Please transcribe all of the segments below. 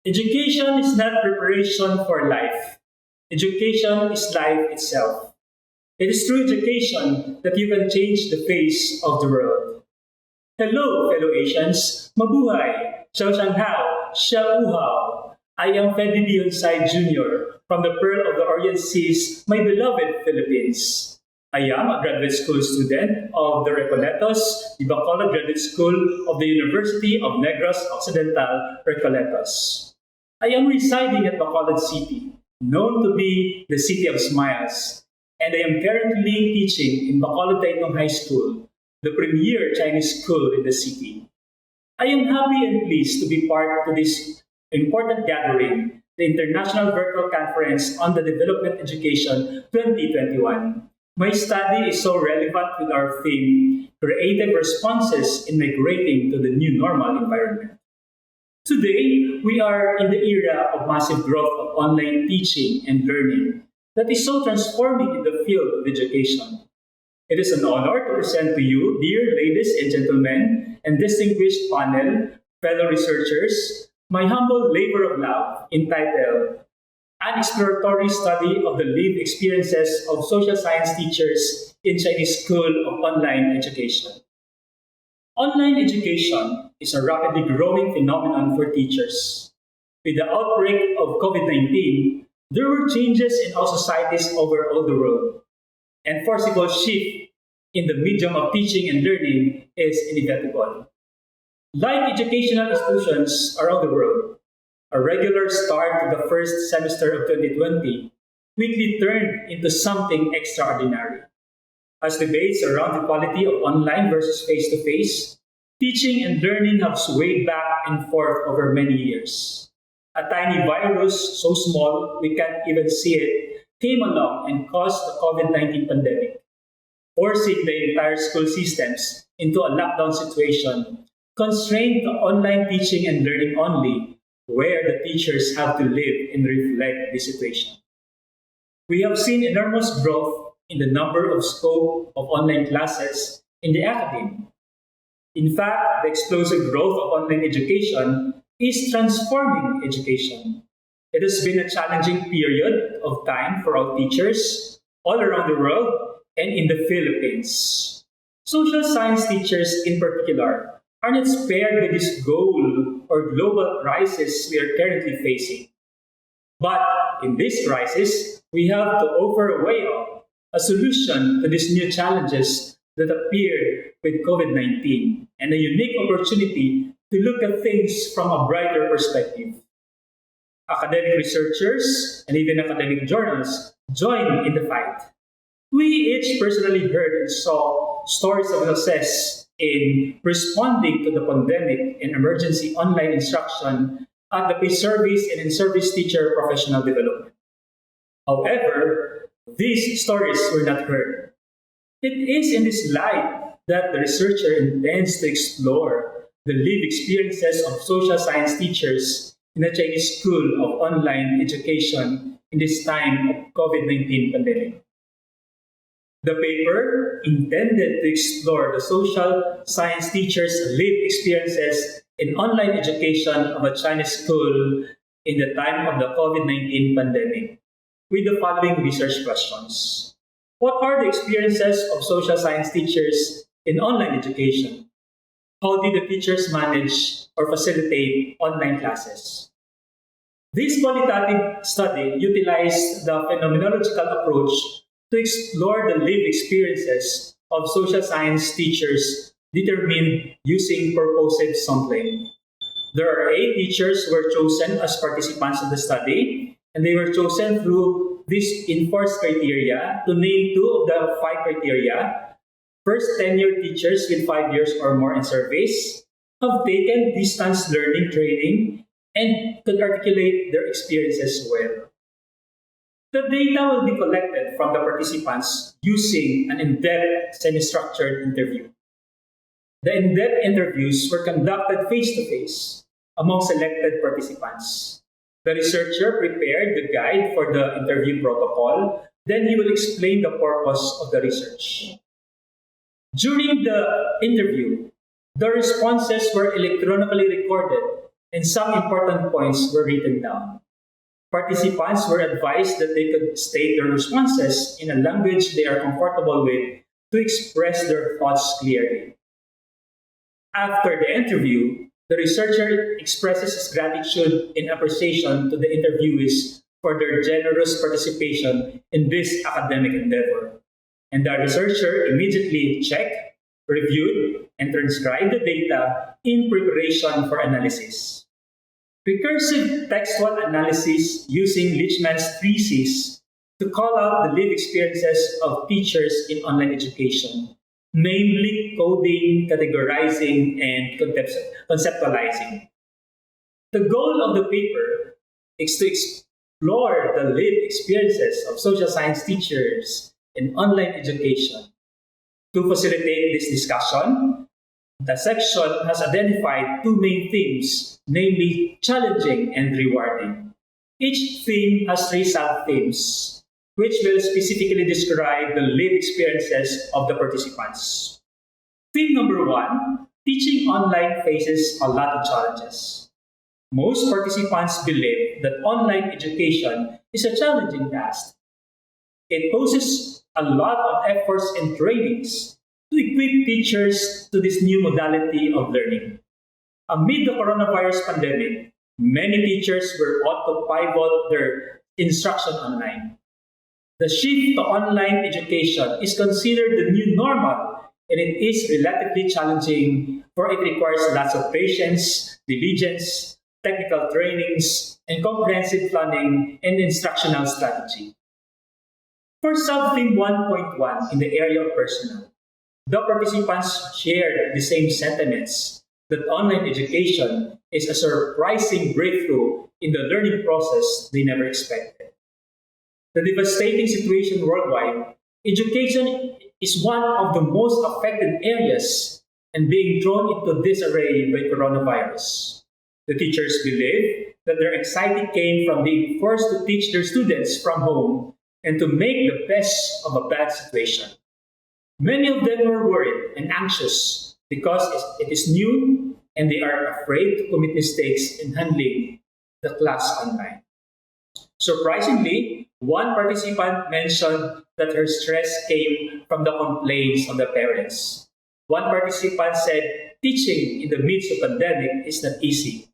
Education is not preparation for life. Education is life itself. It is through education that you can change the face of the world. Hello, fellow Asians. Mabuhay! Xiao Shanghao, Xiao Uhao. I am Fedi Dionsai Jr. from the Pearl of the Orient Seas, my beloved Philippines. I am a graduate school student of the Recoletos, the Bacolod Graduate School of the University of Negros Occidental, Recoletos. I am residing at Bacolod City, known to be the City of Smiles, and I am currently teaching in Bacolod Taitung High School, the premier Chinese school in the city. I am happy and pleased to be part of this important gathering, the International Virtual Conference on the Development Education 2021. My study is so relevant with our theme, Creative Responses in Migrating to the New Normal Environment. Today, we are in the era of massive growth of online teaching and learning that is so transforming in the field of education. It is an honor to present to you, dear ladies and gentlemen, and distinguished panel, fellow researchers, my humble labor of love entitled An Exploratory Study of the Lived Experiences of Social Science Teachers in Chinese School of Online Education. Online education is a rapidly growing phenomenon for teachers. With the outbreak of COVID-19, there were changes in our societies over all the world, and forcible shift in the medium of teaching and learning is inevitable. Like educational institutions around the world, a regular start to the first semester of 2020 quickly turned into something extraordinary. As debates around the quality of online versus face-to-face, teaching and learning have swayed back and forth over many years. A tiny virus, so small we can't even see it, came along and caused the COVID-19 pandemic, forcing the entire school systems into a lockdown situation, constrained to online teaching and learning only, where the teachers have to live and reflect the situation. We have seen enormous growth in the number of scope of online classes in the academy. In fact, the explosive growth of online education is transforming education. It has been a challenging period of time for all teachers all around the world and in the Philippines. Social science teachers in particular are not spared by this goal or global crisis we are currently facing. But in this crisis, we have to offer a way out, a solution to these new challenges that appeared with COVID-19, and a unique opportunity to look at things from a brighter perspective. Academic researchers and even academic journals join in the fight. We each personally heard and saw stories of success in responding to the pandemic and emergency online instruction at the pre-service and in-service teacher professional development. However, these stories were not heard. It is in this light that the researcher intends to explore the lived experiences of social science teachers in the Chinese School of Online Education in this time of COVID-19 pandemic. The paper intended to explore the social science teachers' lived experiences in online education of a Chinese school in the time of the COVID-19 pandemic with the following research questions. What are the experiences of social science teachers in online education? How did the teachers manage or facilitate online classes? This qualitative study utilized the phenomenological approach to explore the lived experiences of social science teachers determined using purposive sampling. There are 8 teachers who were chosen as participants in the study, and they were chosen through this enforced criteria. To name 2 of the 5 criteria: first, tenured teachers with 5 years or more in service, have taken distance learning training, and could articulate their experiences well. The data will be collected from the participants using an in-depth, semi-structured interview. The in-depth interviews were conducted face-to-face among selected participants. The researcher prepared the guide for the interview protocol, then he will explain the purpose of the research. During the interview, the responses were electronically recorded and some important points were written down. Participants were advised that they could state their responses in a language they are comfortable with to express their thoughts clearly. After the interview, the researcher expresses his gratitude and appreciation to the interviewees for their generous participation in this academic endeavor. And the researcher immediately checked, reviewed, and transcribed the data in preparation for analysis. Recursive textual analysis using Lichman's 3Cs to call out the lived experiences of teachers in online education, namely coding, categorizing, and conceptualizing. The goal of the paper is to explore the lived experiences of social science teachers in online education. To facilitate this discussion, the section has identified two main themes, namely challenging and rewarding. Each theme has three sub-themes, which will specifically describe the lived experiences of the participants. Theme number one, teaching online faces a lot of challenges. Most participants believe that online education is a challenging task. It poses a lot of efforts and trainings to equip teachers to this new modality of learning. Amid the coronavirus pandemic, many teachers were ought to pivot their instruction online. The shift to online education is considered the new normal, and it is relatively challenging, for it requires lots of patience, diligence, technical trainings, and comprehensive planning and instructional strategy. For sub-theme 1.1 in the area of personnel, the participants shared the same sentiments that online education is a surprising breakthrough in the learning process they never expected. The devastating situation worldwide, education is one of the most affected areas and being thrown into disarray by coronavirus. The teachers believe that their anxiety came from being forced to teach their students from home and to make the best of a bad situation. Many of them were worried and anxious because it is new and they are afraid to commit mistakes in handling the class online. Surprisingly, one participant mentioned that her stress came from the complaints of the parents. One participant said, teaching in the midst of pandemic is not easy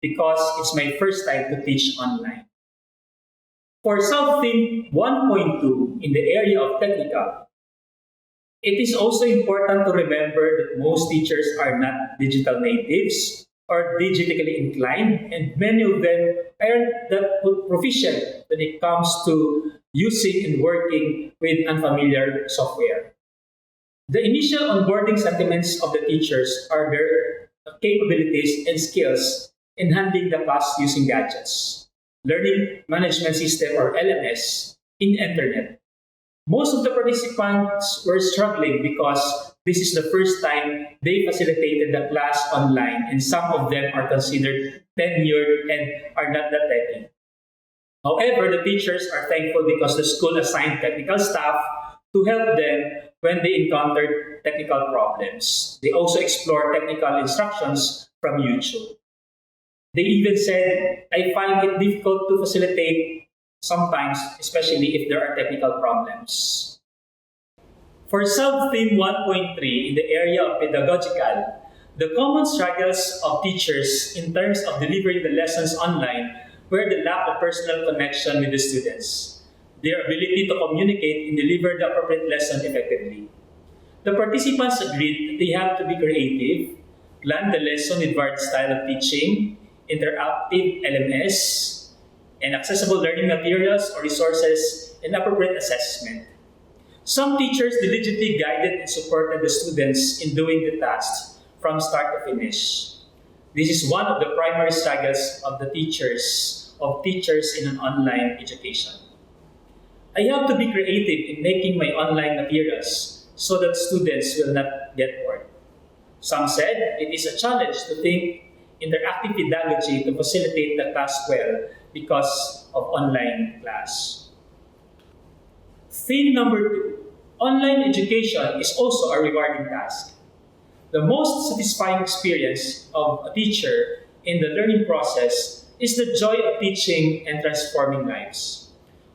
because it's my first time to teach online. For sub-theme 1.2 in the area of technical, it is also important to remember that most teachers are not digital natives or digitally inclined, and many of them aren't that proficient when it comes to using and working with unfamiliar software. The initial onboarding sentiments of the teachers are their capabilities and skills in handling the class using gadgets, learning management system or LMS, in internet. Most of the participants were struggling because this is the first time they facilitated the class online, and some of them are considered tenured and are not that techy. However, the teachers are thankful because the school assigned technical staff to help them when they encountered technical problems. They also explore technical instructions from YouTube. They even said, I find it difficult to facilitate sometimes, especially if there are technical problems. For sub-theme 1.3 in the area of pedagogical, the common struggles of teachers in terms of delivering the lessons online were the lack of personal connection with the students, their ability to communicate and deliver the appropriate lesson effectively. The participants agreed that they have to be creative, plan the lesson with varied style of teaching, interactive LMS, and accessible learning materials or resources, and appropriate assessment. Some teachers diligently guided and supported the students in doing the tasks from start to finish. This is one of the primary struggles of the teachers in an online education. I have to be creative in making my online materials so that students will not get bored. Some said it is a challenge to think interactive pedagogy to facilitate the class well because of online class. Theme number 2, online education is also a rewarding task. The most satisfying experience of a teacher in the learning process is the joy of teaching and transforming lives.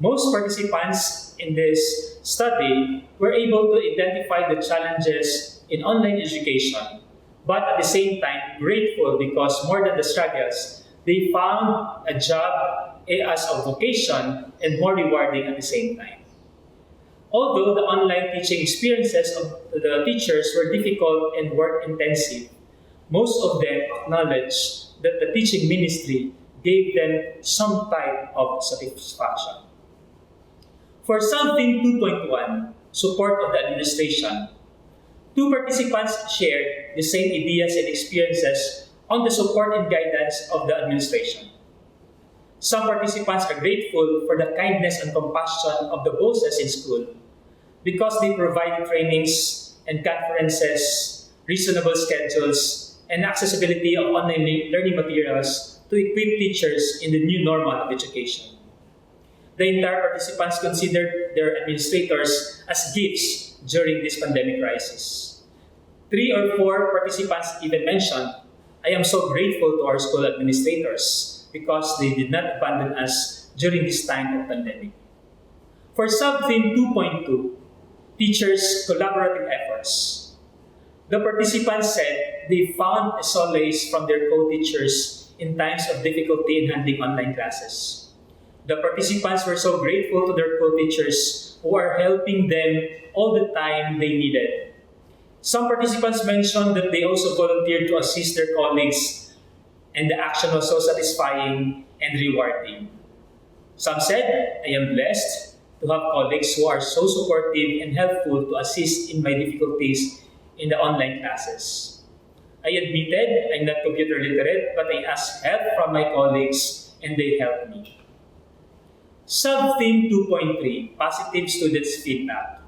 Most participants in this study were able to identify the challenges in online education, but at the same time grateful because more than the struggles, they found a job as a vocation and more rewarding at the same time. Although the online teaching experiences of the teachers were difficult and work intensive, most of them acknowledged that the teaching ministry gave them some type of satisfaction. For Something 2.1, support of the administration, two participants shared the same ideas and experiences on the support and guidance of the administration. Some participants are grateful for the kindness and compassion of the bosses in school because they provide trainings and conferences, reasonable schedules, and accessibility of online learning materials to equip teachers in the new normal of education. The entire participants considered their administrators as gifts during this pandemic crisis. 3 or 4 participants even mentioned, "I am so grateful to our school administrators because they did not abandon us during this time of pandemic." For Something 2.2, teachers' collaborative efforts, the participants said they found a solace from their co-teachers in times of difficulty in handling online classes. The participants were so grateful to their co-teachers who are helping them all the time they needed. Some participants mentioned that they also volunteered to assist their colleagues, and the action was so satisfying and rewarding. Some said, "I am blessed to have colleagues who are so supportive and helpful to assist in my difficulties in the online classes. I admitted I'm not computer literate, but I asked help from my colleagues and they helped me." Something 2.3, positive students' feedback.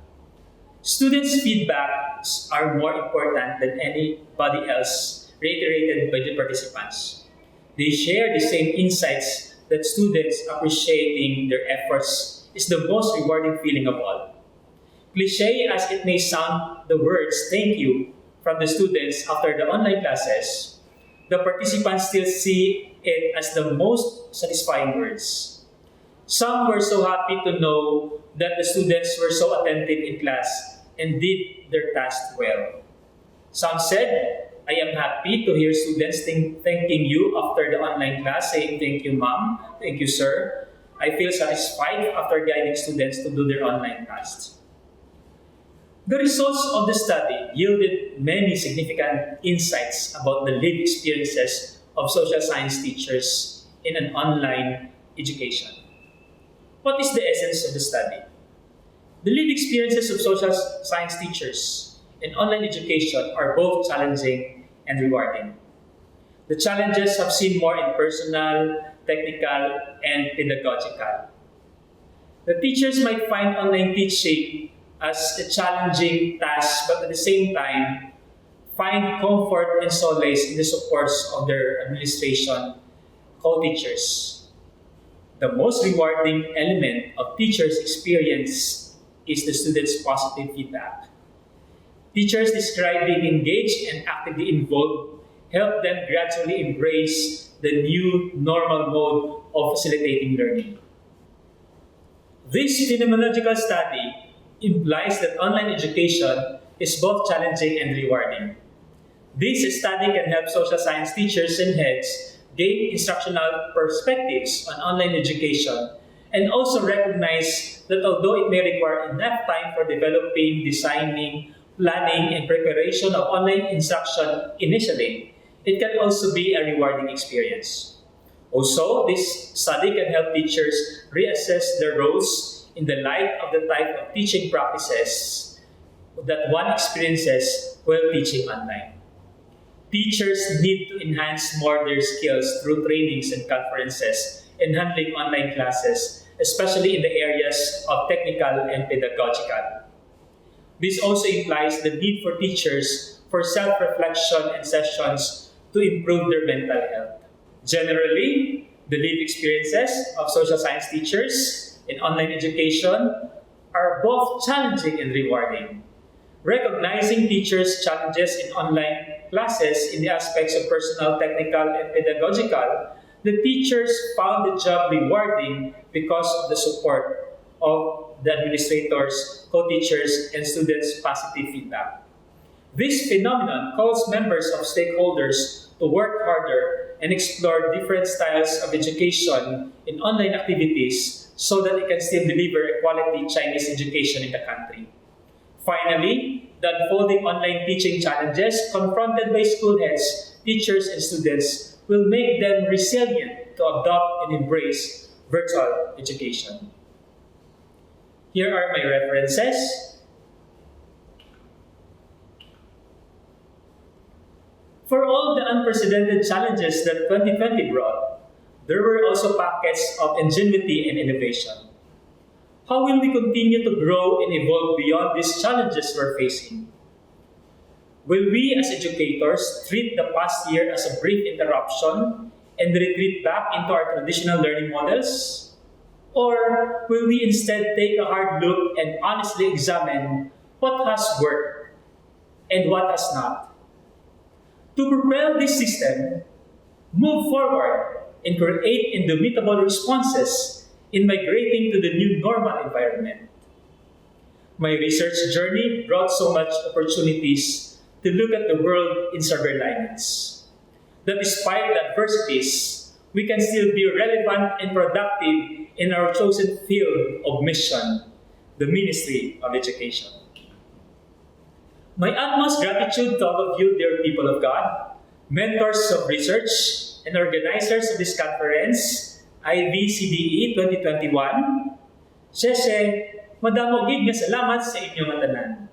Students' feedbacks are more important than anybody else, reiterated by the participants. They share the same insights that students appreciating their efforts is the most rewarding feeling of all. Cliché as it may sound, the words "thank you" from the students after the online classes, the participants still see it as the most satisfying words. Some were so happy to know that the students were so attentive in class and did their task well. Some said, "I am happy to hear students thanking you after the online class, saying thank you ma'am, thank you sir. I feel satisfied after guiding students to do their online tasks." The results of the study yielded many significant insights about the lived experiences of social science teachers in an online education. What is the essence of the study? The lived experiences of social science teachers in online education are both challenging and rewarding. The challenges have seen more in personal, technical, and pedagogical. The teachers might find online teaching as a challenging task, but at the same time, find comfort and solace in the supports of their administration co-teachers. The most rewarding element of teachers' experience is the students' positive feedback. Teachers describe being engaged and actively involved help them gradually embrace the new normal mode of facilitating learning. This phenomenological study implies that online education is both challenging and rewarding. This study can help social science teachers and heads gain instructional perspectives on online education and also recognize that although it may require enough time for developing, designing, planning, and preparation of online instruction initially, it can also be a rewarding experience. Also, this study can help teachers reassess their roles in the light of the type of teaching practices that one experiences while teaching online. Teachers need to enhance more their skills through trainings and conferences in handling online classes, especially in the areas of technical and pedagogical. This also implies the need for teachers for self-reflection and sessions to improve their mental health. Generally, the lived experiences of social science teachers in online education are both challenging and rewarding. Recognizing teachers' challenges in online classes in the aspects of personal, technical, and pedagogical, the teachers found the job rewarding because of the support of the administrators, co-teachers, and students' positive feedback. This phenomenon calls members of stakeholders to work harder and explore different styles of education in online activities so that it can still deliver a quality Chinese education in the country. Finally, the unfolding online teaching challenges confronted by school heads, teachers, and students will make them resilient to adopt and embrace virtual education. Here are my references. For all the unprecedented challenges that 2020 brought, there were also pockets of ingenuity and innovation. How will we continue to grow and evolve beyond these challenges we're facing? Will we as educators treat the past year as a brief interruption and retreat back into our traditional learning models? Or will we instead take a hard look and honestly examine what has worked and what has not? To propel this system, move forward, and create indomitable responses in migrating to the new normal environment. My research journey brought so much opportunities to look at the world in silver linings. That despite the adversities, we can still be relevant and productive in our chosen field of mission, the Ministry of Education. My utmost gratitude to all of you, dear people of God, mentors of research, and organizers of this conference, IVCDE 2021. Sese, madamo gid nga salamat sa inyong tanan.